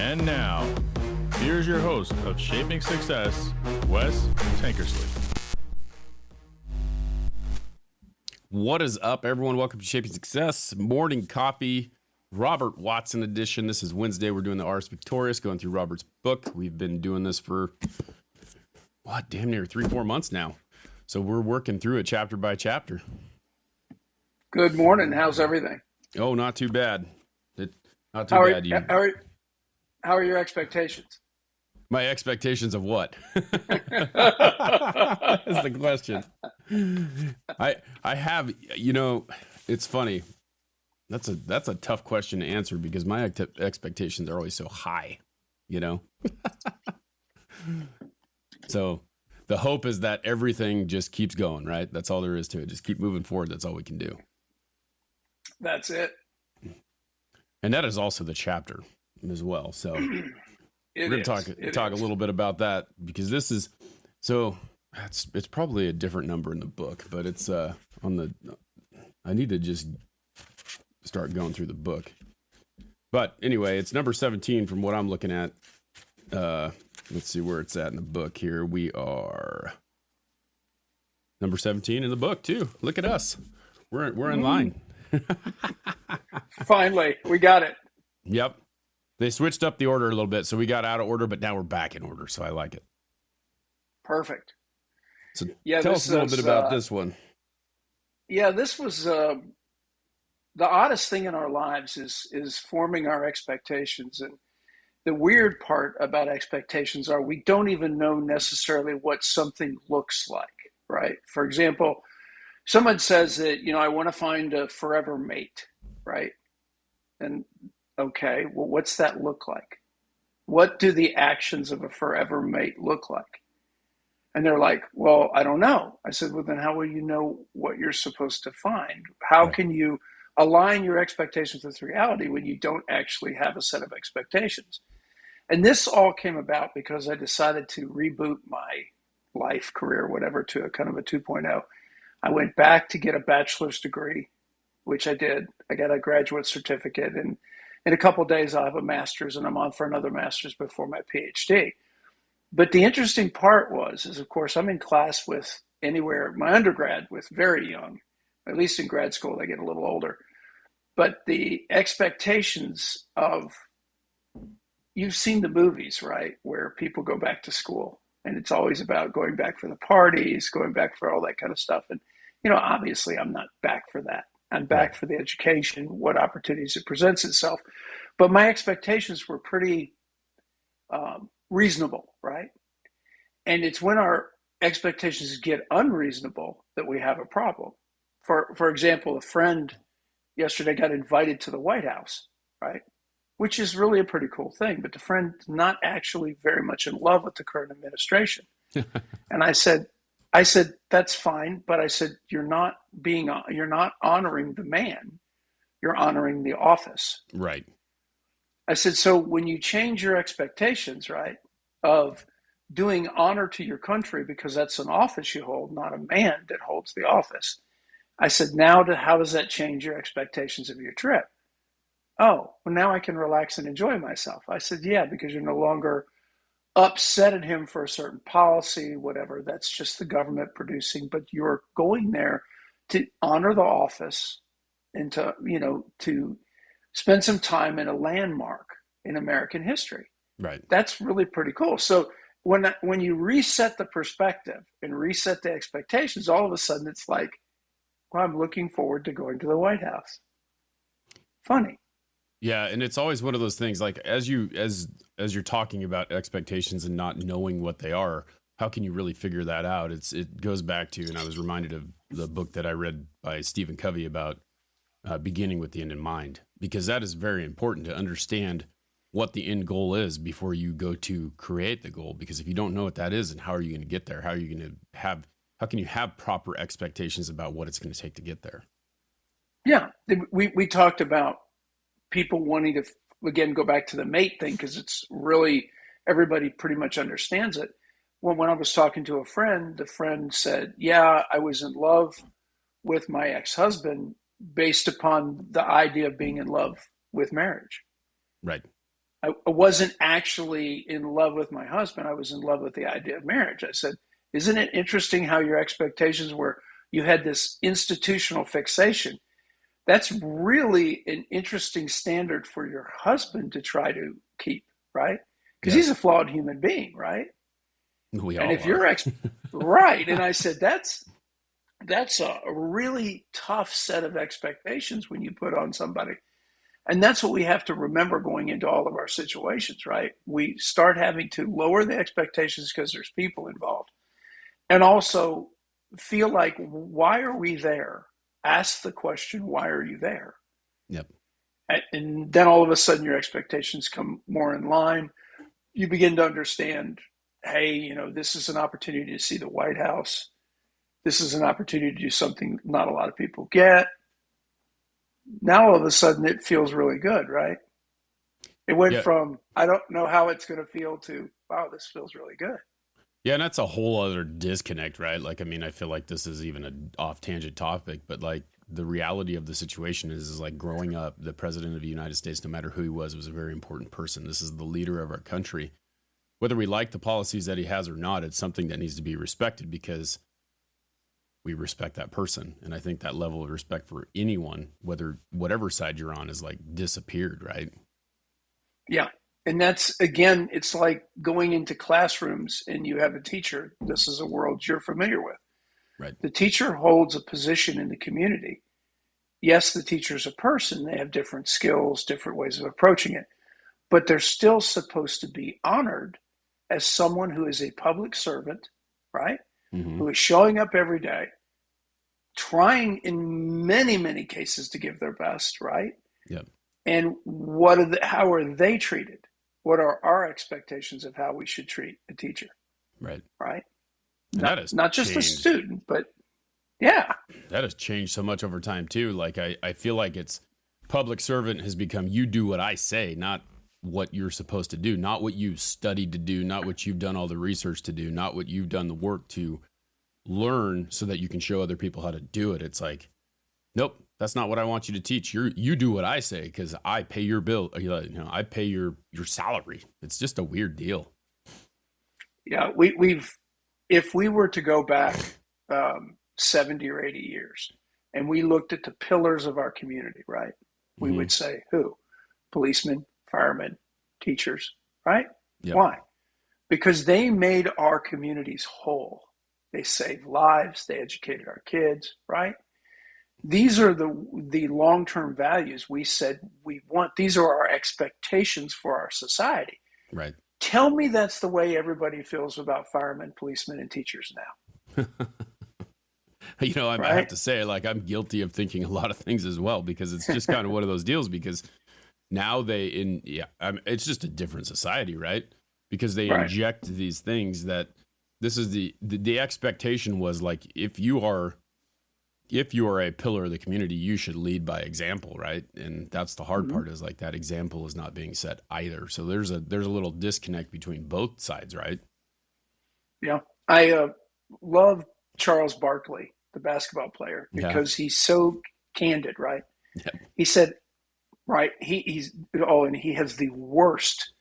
And now, here's your host of Shaping Success, Wes Tankersley. What is up, everyone? Welcome to Shaping Success Morning Coffee, Robert Watson edition. This is Wednesday. We're doing the Ars Victorious, going through Robert's book. We've been doing this for, damn near 3-4 months now. So we're working through it chapter by chapter. Good morning. How's everything? Oh, not too bad. Not too bad. How are your expectations? My expectations of what? That's the question. I have, it's funny. That's a tough question to answer because my expectations are always so high, So the hope is that everything just keeps going, right? That's all there is to it. Just keep moving forward. That's all we can do. That's it. And that is also the chapter as well. So we're going to talk a little bit about that because this is, it's probably a different number in the book, but it's I need to just start going through the book. But anyway, it's number 17 from what I'm looking at. Let's see where it's at in the book here. We are number 17 in the book too. Look at us. We're in line. Finally, we got it. Yep. They switched up the order a little bit, so we got out of order, but now we're back in order, so I like it. Perfect. So tell us a little bit about this one. Yeah, this was the oddest thing in our lives is forming our expectations. And the weird part about expectations are we don't even know necessarily what something looks like, right? For example, someone says that, I want to find a forever mate, right? And okay, well, what's that look like? What do the actions of a forever mate look like? And they're like, well, I don't know. I said, well, then how will you know what you're supposed to find? How can you align your expectations with reality when you don't actually have a set of expectations? And this all came about because I decided to reboot my life, career, whatever, to a kind of a 2.0. I went back to get a bachelor's degree, which I did. I got a graduate certificate, and in a couple of days I'll have a master's, and I'm on for another master's before my PhD. But the interesting part is of course, I'm in class with my undergrad with very young, at least in grad school, they get a little older. But the expectations you've seen the movies, right, where people go back to school, and it's always about going back for the parties, going back for all that kind of stuff. And, obviously I'm not back for that. I'm back for the education, what opportunities it presents itself. But my expectations were pretty reasonable, right? And it's when our expectations get unreasonable that we have a problem. For example, a friend yesterday got invited to the White House, right? Which is really a pretty cool thing. But the friend's not actually very much in love with the current administration. And I said, that's fine. But I said, you're not honoring the man. You're honoring the office. Right. I said, so when you change your expectations, right, of doing honor to your country, because that's an office you hold, not a man that holds the office. I said, how does that change your expectations of your trip? Oh, well, now I can relax and enjoy myself. I said, yeah, because you're no longer upset at him for a certain policy, whatever. That's just the government producing, but you're going there to honor the office and to spend some time in a landmark in American history. Right. That's really pretty cool. So when you reset the perspective and reset the expectations, all of a sudden it's like, well, I'm looking forward to going to the White House. Funny. Yeah, and it's always one of those things, like as you're talking about expectations and not knowing what they are, how can you really figure that out? It goes back to, and I was reminded of the book that I read by Stephen Covey about beginning with the end in mind, because that is very important to understand what the end goal is before you go to create the goal. Because if you don't know what that is, and how are you going to get there? How can you have proper expectations about what it's going to take to get there? Yeah, we talked about people wanting to, again, go back to the mate thing, because it's really, everybody pretty much understands it. When I was talking to a friend, the friend said, yeah, I was in love with my ex-husband based upon the idea of being in love with marriage. Right. I wasn't actually in love with my husband. I was in love with the idea of marriage. I said, isn't it interesting how your expectations were, you had this institutional fixation? That's really an interesting standard for your husband to try to keep, right? Because he's a flawed human being, right? We and all if are. you're right, and I said that's a really tough set of expectations when you put on somebody. And that's what we have to remember going into all of our situations, right? We start having to lower the expectations because there's people involved. And also feel like, why are we there? Ask the question, why are you there? Yep. And then all of a sudden your expectations come more in line. You begin to understand, hey, this is an opportunity to see the White House. This is an opportunity to do something not a lot of people get. Now all of a sudden it feels really good, right? It went from, I don't know how it's going to feel, to, wow, this feels really good. Yeah, and that's a whole other disconnect, right? Like, I mean, I feel like this is even an off-tangent topic, but like the reality of the situation is like growing up, the president of the United States, no matter who he was a very important person. This is the leader of our country. Whether we like the policies that he has or not, it's something that needs to be respected because we respect that person. And I think that level of respect for anyone, whatever side you're on, is like disappeared, right? Yeah. And that's, again, it's like going into classrooms and you have a teacher. This is a world you're familiar with. Right. The teacher holds a position in the community. Yes, the teacher's a person. They have different skills, different ways of approaching it. But they're still supposed to be honored as someone who is a public servant, right? Mm-hmm. Who is showing up every day, trying in many, many cases to give their best, right? Yep. And how are they treated? What are our expectations of how we should treat a teacher? Right. Right. Not just a student, but yeah. That has changed so much over time too. Like I feel like it's public servant has become, you do what I say, not what you're supposed to do, not what you studied to do, not what you've done all the research to do, not what you've done the work to learn so that you can show other people how to do it. It's like, nope, that's not what I want you to teach. You do what I say because I pay your bill. I pay your salary. It's just a weird deal. Yeah, if we were to go back 70 or 80 years and we looked at the pillars of our community, right? We would say who? Policemen, firemen, teachers, right? Yep. Why? Because they made our communities whole. They saved lives. They educated our kids, right? These are the long-term values we said we want. These are our expectations for our society. Right. Tell me that's the way everybody feels about firemen, policemen, and teachers now. I have to say, like, I'm guilty of thinking a lot of things as well, because it's just kind of one of those deals, because now it's just a different society, right? Because they inject these things that this is the expectation was like, if you are a pillar of the community, you should lead by example, right? And that's the hard part, is like that example is not being set either. So there's a little disconnect between both sides, right? Yeah. I love Charles Barkley, the basketball player, because he's so candid, right? Yeah. He said, right, he has the worst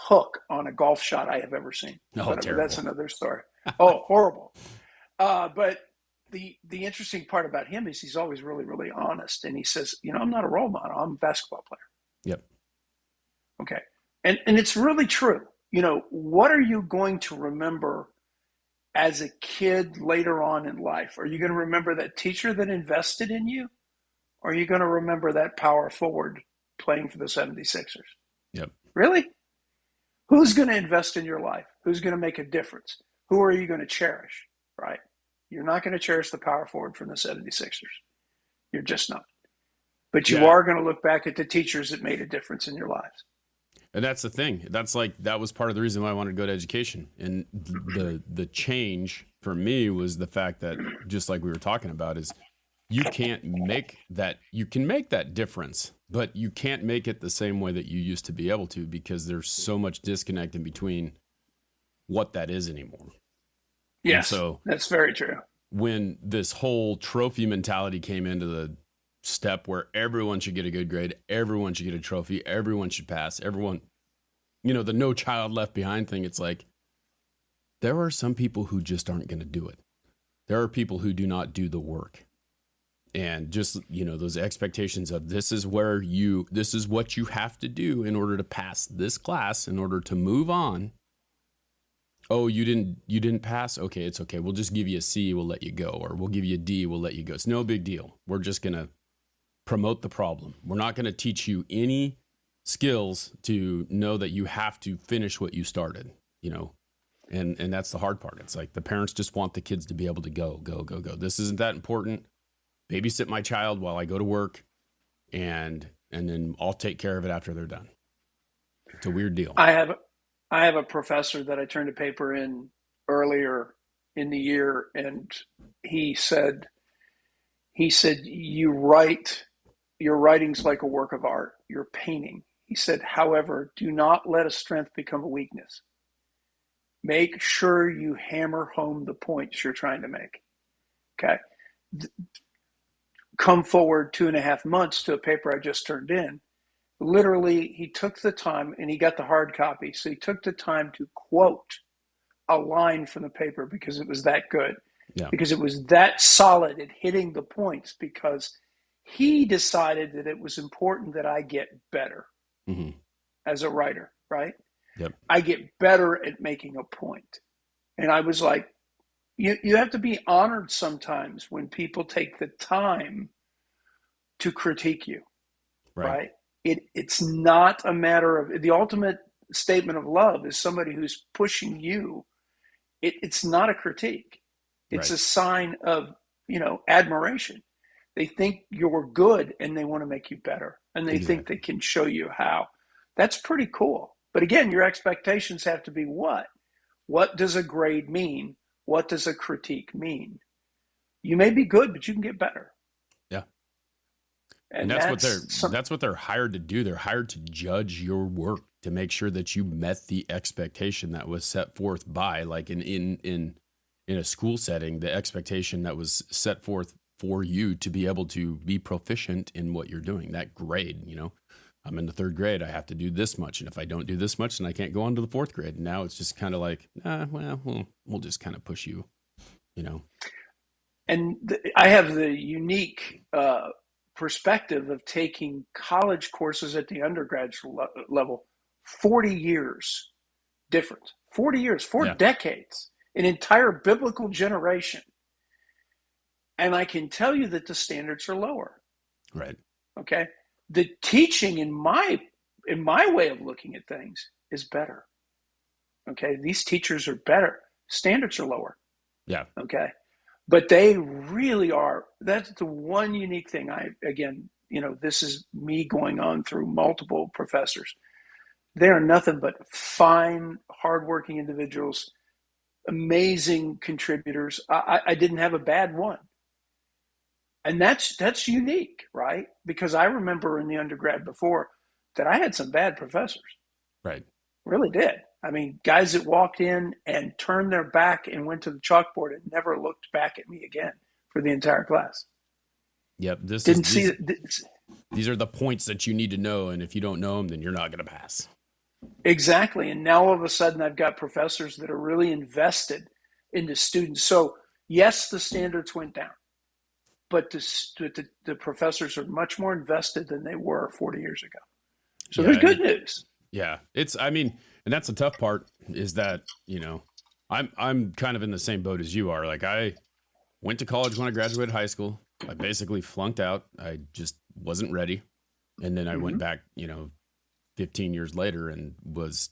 hook on a golf shot I have ever seen. Oh, terrible. That's another story. Oh, horrible. But the interesting part about him is he's always really, really honest. And he says, I'm not a role model. I'm a basketball player. Yep. Okay. And it's really true. What are you going to remember as a kid later on in life? Are you going to remember that teacher that invested in you? Or are you going to remember that power forward playing for the 76ers? Yep. Really? Who's going to invest in your life? Who's going to make a difference? Who are you going to cherish? Right? You're not going to cherish the power forward from the 76ers. You're just not. But you are going to look back at the teachers that made a difference in your lives. And that's the thing. That was part of the reason why I wanted to go to education. And the change for me was the fact that, just like we were talking about, is you can make that difference, but you can't make it the same way that you used to be able to, because there's so much disconnect in between what that is anymore. Yes, so that's very true. When this whole trophy mentality came into step where everyone should get a good grade, everyone should get a trophy, everyone should pass, everyone, the no child left behind thing. It's like, there are some people who just aren't going to do it. There are people who do not do the work. And just, those expectations of this is what you have to do in order to pass this class, in order to move on. Oh, you didn't pass? Okay, it's okay. We'll just give you a C, we'll let you go. Or we'll give you a D, we'll let you go. It's no big deal. We're just going to promote the problem. We're not going to teach you any skills to know that you have to finish what you started, And that's the hard part. It's like the parents just want the kids to be able to go. This isn't that important. Babysit my child while I go to work, and then I'll take care of it after they're done. It's a weird deal. I have a professor that I turned a paper in earlier in the year, and he said, your writing's like a work of art. You're painting. He said, however, do not let a strength become a weakness. Make sure you hammer home the points you're trying to make. Okay. Come forward 2.5 months to a paper I just turned in. Literally, he took the time, and he got the hard copy. So he took the time to quote a line from the paper because it was that good. Yeah. Because it was that solid at hitting the points, because he decided that it was important that I get better as a writer, right? Yep. I get better at making a point. And I was like, you have to be honored sometimes when people take the time to critique you, right? It's not a matter of, the ultimate statement of love is somebody who's pushing you. It's not a critique. It's a sign of, admiration. They think you're good and they want to make you better. And they think they can show you how. That's pretty cool. But again, your expectations have to be what? What does a grade mean? What does a critique mean? You may be good, but you can get better. Yeah. And that's what they're hired to do. They're hired to judge your work, to make sure that you met the expectation that was set forth by, like in a school setting, the expectation that was set forth for you to be able to be proficient in what you're doing. That grade, I'm in the 3rd grade. I have to do this much. And if I don't do this much, then I can't go on to the 4th grade. And now it's just kind of like, we'll just kind of push you, And I have the unique perspective of taking college courses at the undergraduate level, 40 years different, 40 years, 4 decades, an entire biblical generation. And I can tell you that the standards are lower. Right. Okay. The teaching in my way of looking at things is better. Okay. These teachers are better. Standards are lower. Yeah. Okay. But they really are. That's the one unique thing. This is me going on through multiple professors. They are nothing but fine, hardworking individuals, amazing contributors. I didn't have a bad one. And that's unique, right? Because I remember in the undergrad before that I had some bad professors. Right. Really did. I mean, guys that walked in and turned their back and went to the chalkboard and never looked back at me again for the entire class. Yep. These are the points that you need to know. And if you don't know them, then you're not going to pass. Exactly. And now all of a sudden I've got professors that are really invested in the students. So yes, the standards went down, but the professors are much more invested than they were 40 years ago. So there's good news. Yeah. And that's the tough part is that, I'm kind of in the same boat as you are. Like, I went to college when I graduated high school. I basically flunked out. I just wasn't ready. And then I went back, 15 years later and was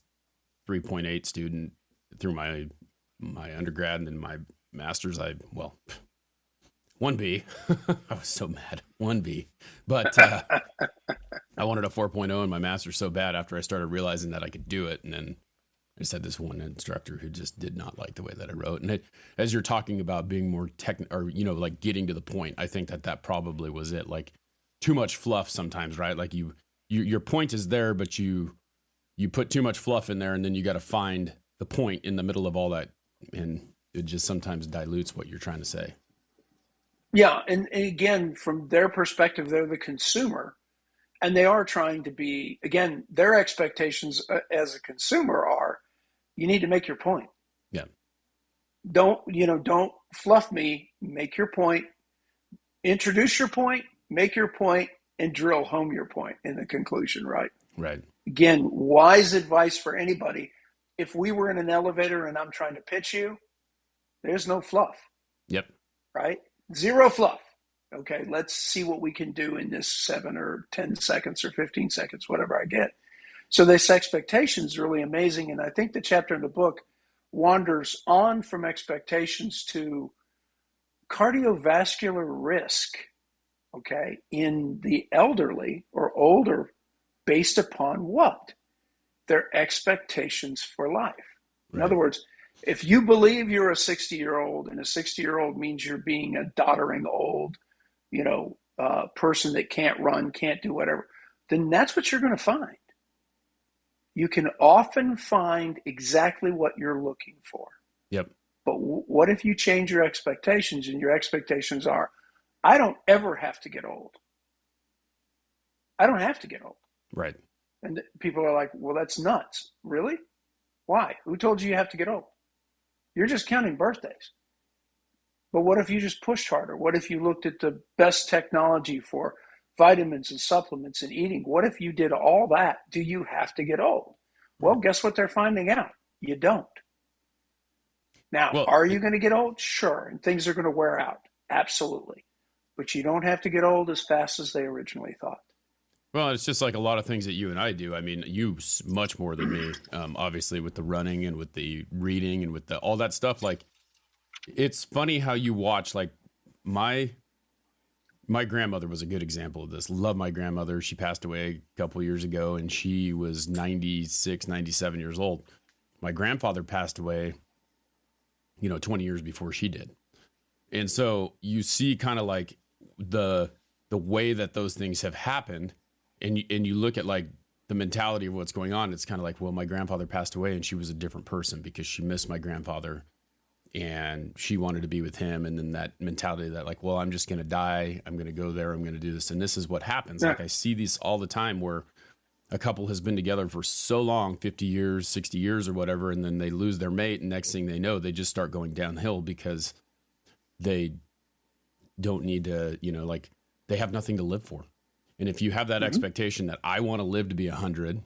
3.8 student through my undergrad, and then my master's. 1B. I was so mad. 1B. But I wanted a 4.0 in my master's so bad after I started realizing that I could do it. And then I just had this one instructor who just did not like the way that I wrote. And as you're talking about being more like getting to the point, I think that probably was it. Like, too much fluff sometimes, right? Like your point is there, but you put too much fluff in there, and then you got to find the point in the middle of all that. And it just sometimes dilutes what you're trying to say. Yeah. And again, from their perspective, they're the consumer and they are trying to be, again, their expectations as a consumer are, you need to make your point. Yeah. Don't fluff me, make your point, introduce your point, make your point, and drill home your point in the conclusion, right? Right. Again, wise advice for anybody. If we were in an elevator and I'm trying to pitch you, there's no fluff. Yep. Right? Zero fluff. Okay, let's see what we can do in this 7 or 10 seconds or 15 seconds, whatever I get. So this expectation is really amazing. And I think the chapter in the book wanders on from expectations to cardiovascular risk, okay, in the elderly or older based upon what? Their expectations for life. In other words, if you believe you're a 60-year-old and a 60-year-old means you're being a doddering old, person that can't run, can't do whatever, then that's what you're going to find. You can often find exactly what you're looking for. Yep. But what if you change your expectations and your expectations are, I don't ever have to get old. I don't have to get old. Right. And people are like, well, that's nuts. Really? Why? Who told you have to get old? You're just counting birthdays. But what if you just pushed harder? What if you looked at the best technology for vitamins and supplements and eating? What if you did all that? Do you have to get old? Well, guess what they're finding out? You don't. Now, are you going to get old? Sure. And things are going to wear out. Absolutely. But you don't have to get old as fast as they originally thought. Well, it's just like a lot of things that you and I do. I mean, you much more than me, obviously, with the running and with the reading and with all that stuff. Like, it's funny how you watch, like, my grandmother was a good example of this. Love my grandmother. She passed away a couple years ago, and she was 96, 97 years old. My grandfather passed away, 20 years before she did. And so you see kind of like the way that those things have happened. And you look at like the mentality of what's going on. It's kind of like, well, my grandfather passed away and she was a different person because she missed my grandfather and she wanted to be with him. And then that mentality that like, well, I'm just going to die. I'm going to go there. I'm going to do this. And this is what happens. Yeah. Like I see these all the time where a couple has been together for so long, 50 years, 60 years or whatever. And then they lose their mate. And next thing they know, they just start going downhill because they don't need to, like they have nothing to live for. And if you have that expectation that I want to live to be 100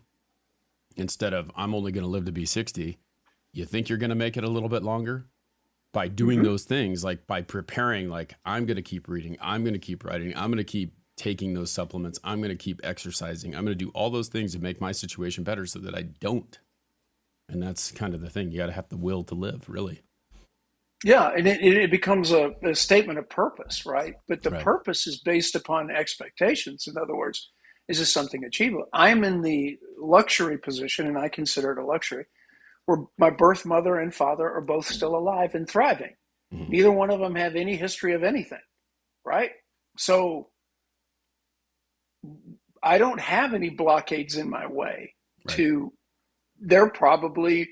instead of I'm only going to live to be 60, you think you're going to make it a little bit longer by doing those things, like by preparing, like I'm going to keep reading, I'm going to keep writing, I'm going to keep taking those supplements, I'm going to keep exercising, I'm going to do all those things to make my situation better so that I don't. And that's kind of the thing. You got to have the will to live, really. Yeah, and it becomes a statement of purpose, right? But the purpose is based upon expectations. In other words, is this something achievable? I'm in the luxury position, and I consider it a luxury, where my birth mother and father are both still alive and thriving. Mm-hmm. Neither one of them have any history of anything, right? So I don't have any blockades in my way to, they're probably,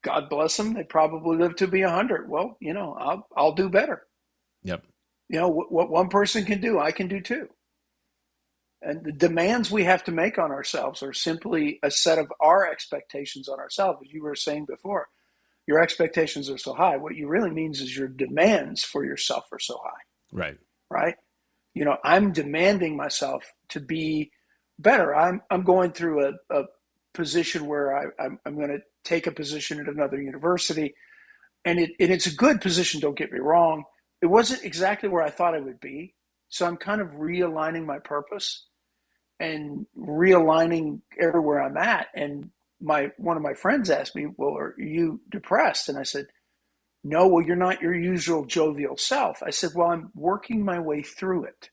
God bless them, they probably live to be 100. Well, I'll do better. Yep. What one person can do, I can do too. And the demands we have to make on ourselves are simply a set of our expectations on ourselves. As you were saying before, your expectations are so high. What you really means is your demands for yourself are so high. Right. Right. I'm demanding myself to be better. I'm going through a position where I'm going to take a position at another university, and it's a good position. Don't get me wrong. It wasn't exactly where I thought I would be. So I'm kind of realigning my purpose and realigning everywhere I'm at. And one of my friends asked me, well, are you depressed? And I said, no, well, you're not your usual jovial self. I said, well, I'm working my way through it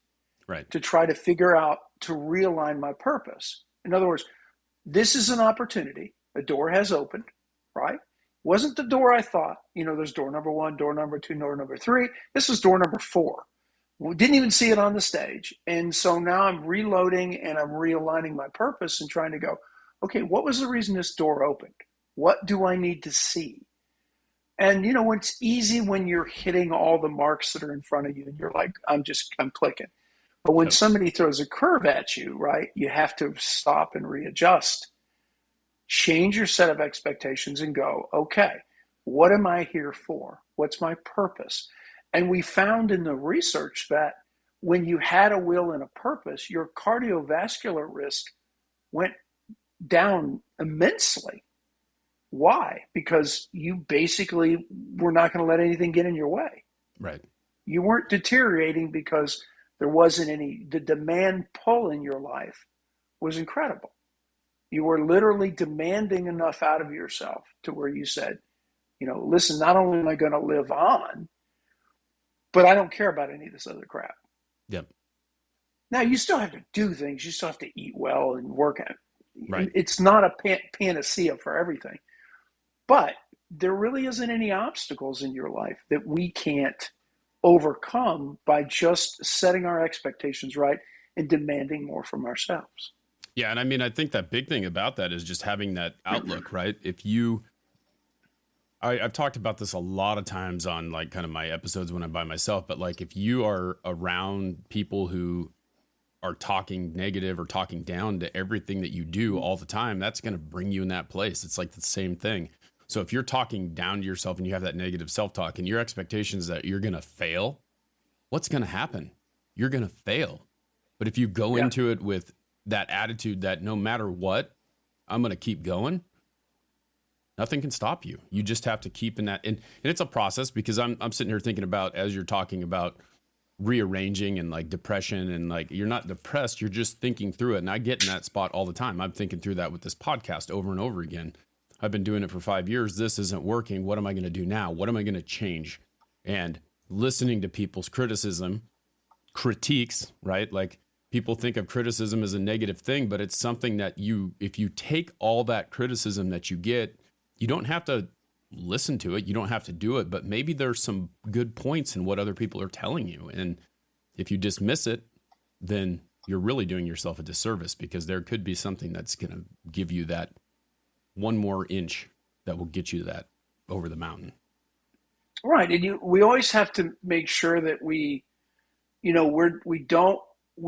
to try to figure out, to realign my purpose. In other words, this is an opportunity. A door has opened, right? Wasn't the door I thought. There's door number 1, door number 2, door number 3. This is door number 4. We didn't even see it on the stage. And so now I'm reloading and I'm realigning my purpose and trying to go, okay, what was the reason this door opened? What do I need to see? And it's easy when you're hitting all the marks that are in front of you and you're like, I'm clicking. But when somebody throws a curve at you, right, you have to stop and readjust. Change your set of expectations and go, okay, what am I here for? What's my purpose? And we found in the research that when you had a will and a purpose, your cardiovascular risk went down immensely. Why? Because you basically were not going to let anything get in your way. Right. You weren't deteriorating because there wasn't the demand pull in your life was incredible. You were literally demanding enough out of yourself to where you said, listen, not only am I going to live on, but I don't care about any of this other crap. Yep. Now, you still have to do things. You still have to eat well and work out. Right. It's not a panacea for everything. But there really isn't any obstacles in your life that we can't overcome by just setting our expectations right and demanding more from ourselves. Yeah. And I mean, I think that big thing about that is just having that outlook, right? I've talked about this a lot of times on like kind of my episodes when I'm by myself, but like if you are around people who are talking negative or talking down to everything that you do all the time, that's going to bring you in that place. It's like the same thing. So if you're talking down to yourself and you have that negative self-talk and your expectations that you're going to fail, what's going to happen? You're going to fail. But if you go into it with that attitude that no matter what, I'm going to keep going, nothing can stop you. You just have to keep in that. And it's a process because I'm sitting here thinking about, as you're talking about rearranging and like depression and like, you're not depressed, you're just thinking through it. And I get in that spot all the time. I'm thinking through that with this podcast over and over again. I've been doing it for 5 years. This isn't working. What am I going to do now? What am I going to change? And listening to people's critiques, right? Like people think of criticism as a negative thing, but it's something that if you take all that criticism that you get, you don't have to listen to it. You don't have to do it, but maybe there's some good points in what other people are telling you. And if you dismiss it, then you're really doing yourself a disservice because there could be something that's going to give you that one more inch that will get you that over the mountain. Right. And we always have to make sure that we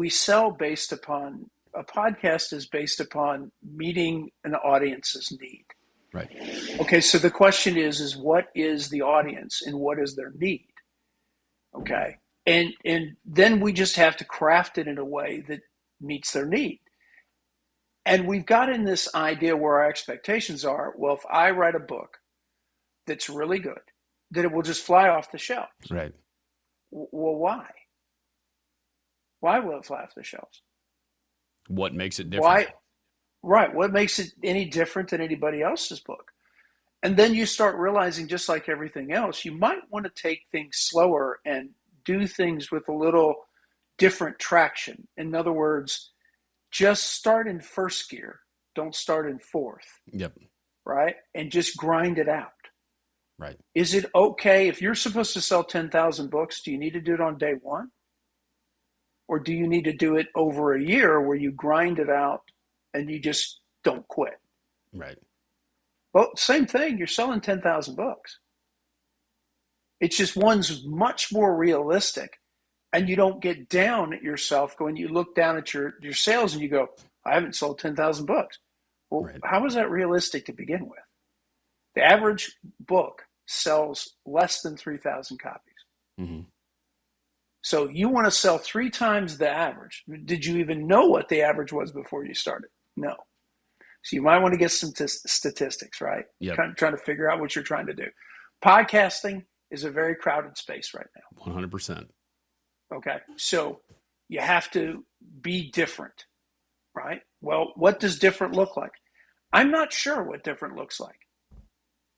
sell based upon, a podcast is based upon meeting an audience's need. Right. Okay. So the question is what is the audience and what is their need? Okay. And then we just have to craft it in a way that meets their need. And we've got in this idea where our expectations are, well, if I write a book that's really good, that it will just fly off the shelves. Right. Well, why? Why will it fly off the shelves? What makes it different? Why? Right. What makes it any different than anybody else's book? And then you start realizing, just like everything else, you might want to take things slower and do things with a little different traction. In other words, just start in first gear. Don't start in fourth. Yep. Right? And just grind it out. Right. Is it okay if you're supposed to sell 10,000 books, do you need to do it on day one? Or do you need to do it over a year where you grind it out and you just don't quit? Right. Well, same thing. You're selling 10,000 books. It's just one's much more realistic. And you don't get down at yourself going, you look down at your sales and you go, I haven't sold 10,000 books. Well, right. How is that realistic to begin with? The average book sells less than 3,000 copies. Mm-hmm. So you want to sell 3 times the average. Did you even know what the average was before you started? No. So you might want to get some statistics, right? Yep. Trying to figure out what you're trying to do. Podcasting is a very crowded space right now. 100%. Okay. So you have to be different, right? Well, what does different look like? I'm not sure what different looks like.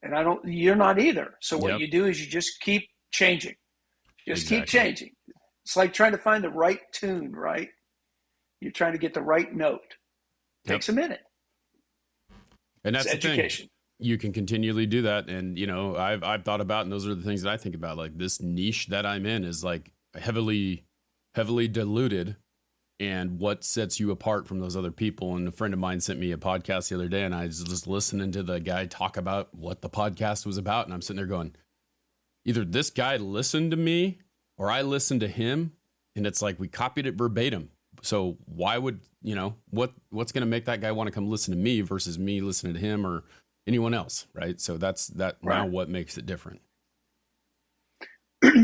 And you're not either. So what you do is you just keep changing. Keep changing. It's like trying to find the right tune, right? You're trying to get the right note. Takes a minute. And that's the education. Thing. You can continually do that. And, I've thought about, and those are the things that I think about, like this niche that I'm in is like heavily diluted. And what sets you apart from those other people? And a friend of mine sent me a podcast the other day, and I was just listening to the guy talk about what the podcast was about. And I'm sitting there going, either this guy listened to me or I listened to him, and it's like we copied it verbatim. So why would, what's going to make that guy want to come listen to me versus me listening to him or anyone else, right? So that's now what makes it different.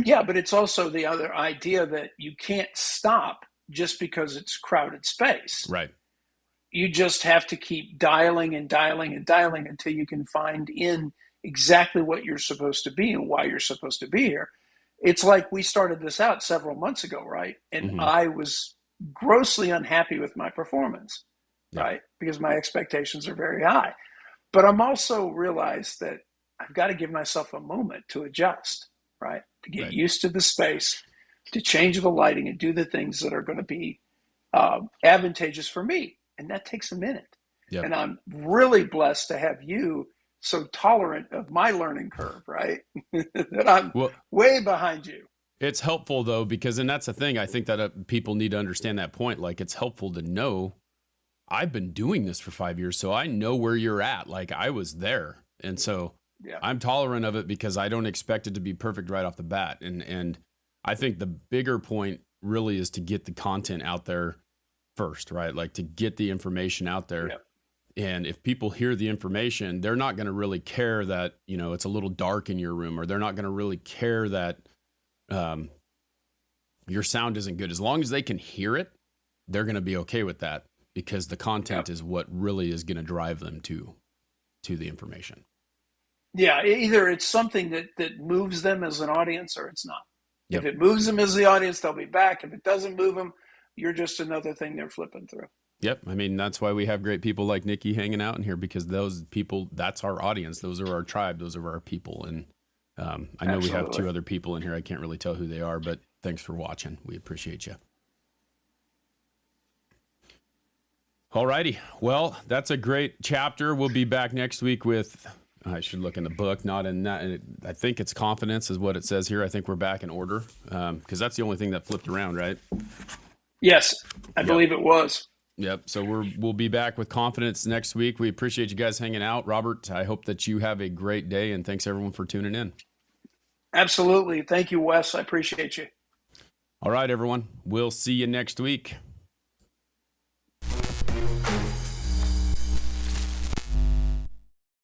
Yeah, but it's also the other idea that you can't stop just because it's crowded space. Right. You just have to keep dialing and dialing and dialing until you can find in exactly what you're supposed to be and why you're supposed to be here. It's like we started this out several months ago, right? And I was grossly unhappy with my performance, right? Because my expectations are very high. But I'm also realized that I've got to give myself a moment to adjust, right? To get used to the space, to change the lighting and do the things that are going to be advantageous for me. And that takes a minute. Yep. And I'm really blessed to have you so tolerant of my learning curve, right? That I'm way behind you. It's helpful though, because, and that's the thing, I think that people need to understand that point. Like, it's helpful to know I've been doing this for 5 years, so I know where you're at. Like, I was there. And so I'm tolerant of it because I don't expect it to be perfect right off the bat. And I think the bigger point really is to get the content out there first, right? Like, to get the information out there. Yep. And if people hear the information, they're not going to really care that, it's a little dark in your room, or they're not going to really care that your sound isn't good. As long as they can hear it, they're going to be okay with that, because the content is what really is going to drive them to the information. Yeah, either it's something that moves them as an audience or it's not. Yep. If it moves them as the audience, they'll be back. If it doesn't move them, you're just another thing they're flipping through. Yep. I mean, that's why we have great people like Nikki hanging out in here, because those people, that's our audience. Those are our tribe. Those are our people. And I know we have 2 other people in here. I can't really tell who they are, but thanks for watching. We appreciate you. All righty. Well, that's a great chapter. We'll be back next week with, I should look in the book, not in that. I think it's confidence is what it says here. I think we're back in order, because that's the only thing that flipped around, right? Yes, I believe it was. Yep. So we'll be back with confidence next week. We appreciate you guys hanging out. Robert, I hope that you have a great day, and thanks everyone for tuning in. Absolutely. Thank you, Wes. I appreciate you. All right, everyone. We'll see you next week.